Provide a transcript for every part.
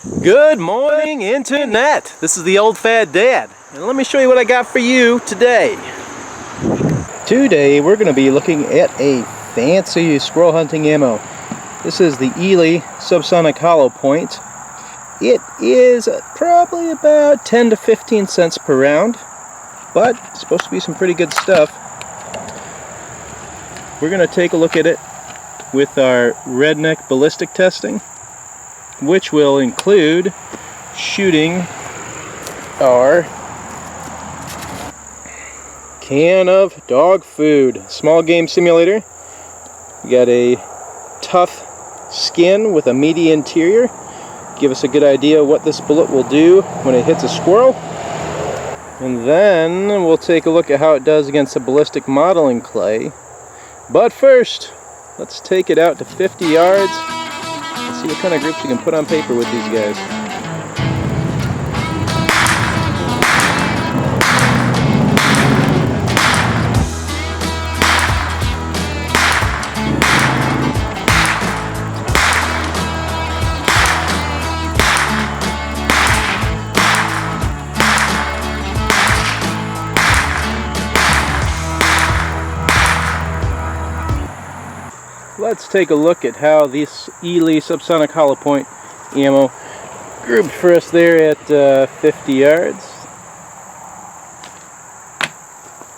Good morning, Internet! This is the Old Fat Dad, and let me show you what I got for you today. Today we're going to be looking at a fancy squirrel hunting ammo. This is the Eley Subsonic Hollowpoint. It is probably about 10 to 15 cents per round, but it's supposed to be some pretty good stuff. We're going to take a look at it with our redneck ballistic testing, which will include shooting our can of dog food. Small game simulator. We got a tough skin with a meaty interior. Give us a good idea what this bullet will do when it hits a squirrel. And then we'll take a look at how it does against a ballistic modeling clay. But first, let's take it out to 50 yards. Let's see what kind of groups we can put on paper with these guys. Let's take a look at how this Eley Subsonic Hollowpoint ammo grouped for us there at 50 yards.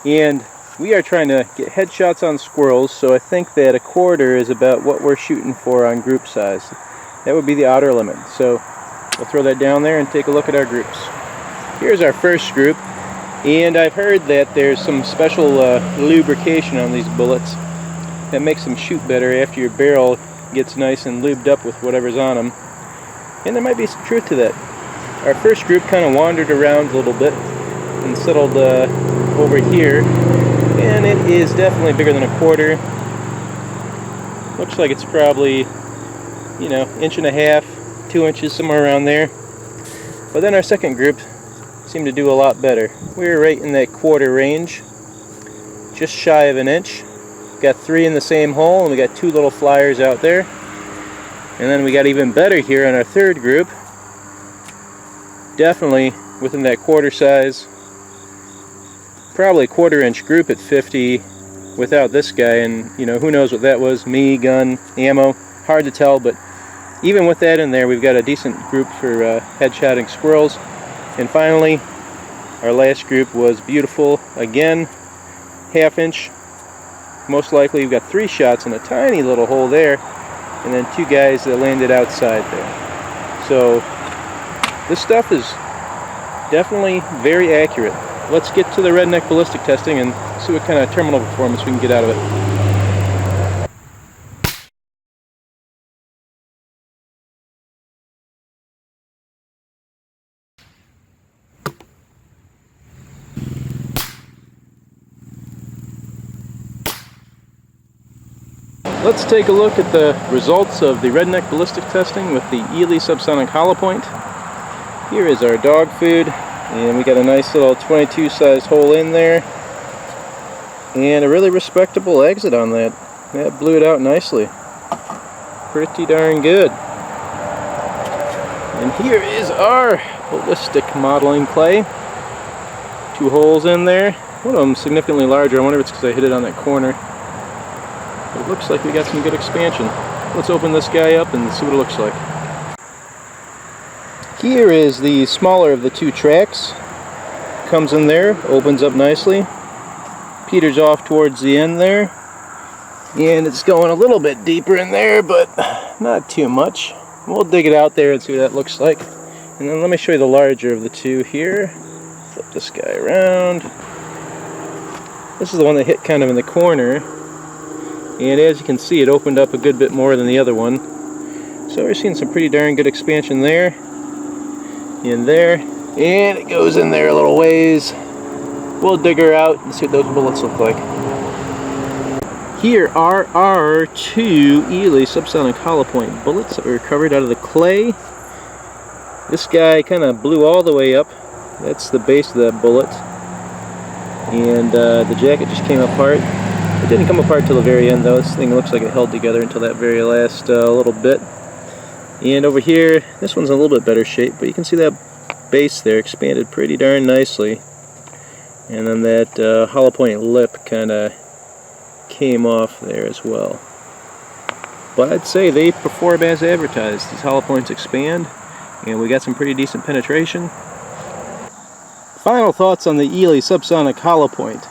And we are trying to get headshots on squirrels, so I think that a quarter is about what we're shooting for on group size. That would be the outer limit. So we'll throw that down there and take a look at our groups. Here's our first group, and I've heard that there's some special lubrication on these bullets that makes them shoot better after your barrel gets nice and lubed up with whatever's on them. And there might be some truth to that. Our first group kind of wandered around a little bit and settled over here, and it is definitely bigger than a quarter. Looks like it's probably, you know, 1.5 inches, 2 inches, somewhere around there. But then our second group seemed to do a lot better. We were right in that quarter range, just shy of 1 inch. Got 3 in the same hole, and we got 2 little flyers out there. And then we got even better here on our third group. Definitely within that quarter size. Probably 1/4 inch group at 50 without this guy, and you know, who knows what that was, me, gun, ammo, hard to tell, but even with that in there, we've got a decent group for headshotting squirrels. And finally, our last group was beautiful again, 1/2 inch. Most likely we've got 3 shots in a tiny little hole there, and then 2 guys that landed outside there. So this stuff is definitely very accurate. Let's get to the redneck ballistic testing and see what kind of terminal performance we can get out of it. Let's take a look at the results of the redneck ballistic testing with the Eley Subsonic Hollowpoint. Here is our dog food, and we got a nice little 22 size hole in there, and a really respectable exit on that. That blew it out nicely. Pretty darn good. And here is our ballistic modeling clay. 2 holes in there. One of them significantly larger. I wonder if it's because I hit it on that corner. It looks like we got some good expansion. Let's open this guy up and see what it looks like. Here is the smaller of the 2 tracks. Comes in there, opens up nicely, peters off towards the end there, and it's going a little bit deeper in there, but not too much. We'll dig it out there and see what that looks like. And then let me show you the larger of the 2 here. Flip this guy around. This is the one that hit kind of in the corner. And as you can see, it opened up a good bit more than the other one. So we're seeing some pretty darn good expansion there. In there. And it goes in there a little ways. We'll dig her out and see what those bullets look like. Here are our 2 Eley Subsonic Hollowpoint bullets that were recovered out of the clay. This guy kind of blew all the way up. That's the base of that bullet. And the jacket just came apart. It didn't come apart till the very end though. This thing looks like it held together until that very last little bit. And over here, this one's in a little bit better shape, but you can see that base there expanded pretty darn nicely. And then that hollow point lip kind of came off there as well. But I'd say they perform as advertised. These hollow points expand, and we got some pretty decent penetration. Final thoughts on the Eley Subsonic Hollowpoint.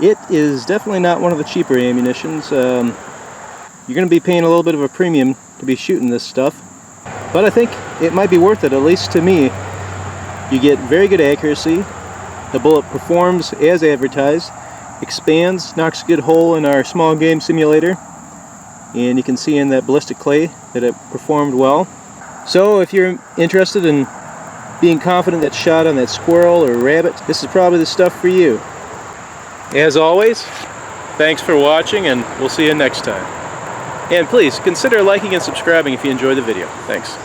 It is definitely not one of the cheaper ammunitions. You're going to be paying a little bit of a premium to be shooting this stuff, but I think it might be worth it, at least to me. You get very good accuracy. The bullet performs as advertised, expands, knocks a good hole in our small game simulator, and you can see in that ballistic clay that it performed well. So if you're interested in being confident that shot on that squirrel or rabbit, this is probably the stuff for you. As always, thanks for watching, and we'll see you next time. And please consider liking and subscribing if you enjoyed the video. Thanks.